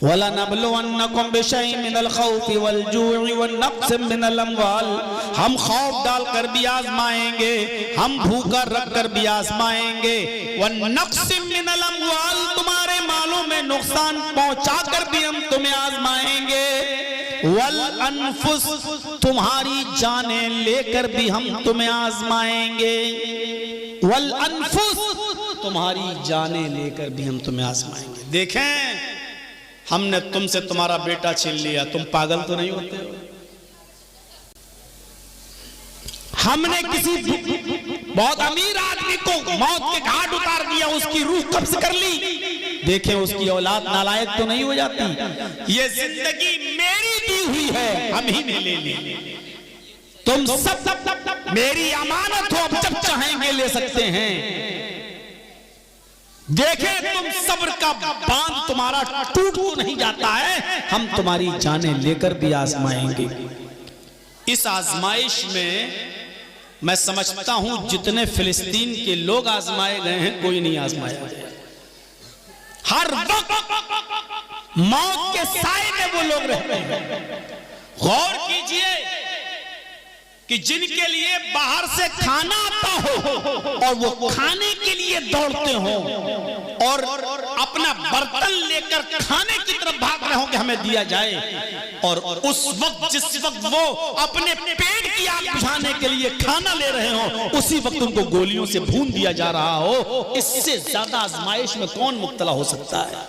वला नबलुवन्नकुम बिशैइन मिनल खौफि वल जू'i वन नक़्सिम मिनल अम्वाल, हम खौफ डालकर भी आजमाएंगे, हम भूखा रखकर भी आजमाएंगे। वन नक़्सिम मिनल अम्वाल, तुम्हारे मालों में नुकसान पहुंचाकर भी हम तुम्हें आजमाएंगे। वल अनफुस, तुम्हारी जानें लेकर भी हम तुम्हें आजमाएंगे। वल अनफुस, तुम्हारी जानें लेकर भी हम तुम्हें आजमाएंगे। देखें, हमने तुमसे तुम्हारा बेटा छीन लिया, तुम पागल तो नहीं होते हो? हमने किसी बहुत अमीर आदमी को मौत के घाट उतार दिया, उसकी रूह कब्ज कर ली, देखें उसकी औलाद नालायक तो नहीं हो जाती? ये जिंदगी मेरी दी हुई है, हम ही ने ले ली। तुम सब मेरी अमानत हो, अब जब चाहेंगे ले सकते हैं। देखें, तुम सब्र का बांध तुम्हारा टूट तो नहीं जाता है, हम तुम्हारी जानें लेकर भी आजमाएंगे। इस आजमाइश में मैं समझता हूं जितने फिलिस्तीन के लोग आजमाए गए हैं, कोई नहीं आजमाया गया। हर वक्त मौत के साए में वो लोग रहते हैं। गौर कीजिए कि जिनके लिए बाहर से खाना आता हो और वो खाने के लिए दौड़ते हो और अपना बर्तन लेकर खाने की तरफ भाग रहे हो कि हमें दिया जाए, और उस वक्त जिस वक्त वो अपने पेट की आग बुझाने के लिए खाना ले रहे हो, उसी वक्त उनको गोलियों से भून दिया जा रहा हो, इससे ज्यादा आजमाइश में कौन मुब्तला हो सकता है?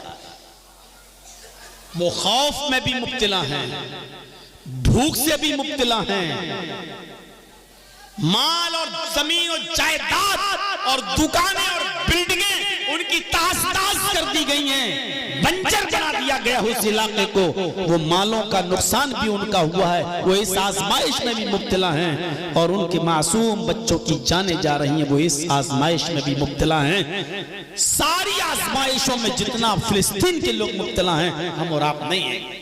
वो खौफ में भी मुब्तला हैं, भूख से भी मुब्तला हैं, माल और जमीन और जायदाद और दुकानें और बिल्डिंगें उनकी तास कर दी गई हैं, बंजर बना दिया गया उस इलाके को। वो मालों का नुकसान भी उनका हुआ है, वो इस आजमाइश में भी मुब्तला हैं, और उनके मासूम बच्चों की जानें जा रही हैं, वो इस आजमाइश में भी मुब्तला हैं। सारी आजमाइशों में जितना फिलिस्तीन के लोग मुब्तला हैं, हम और आप नहीं हैं।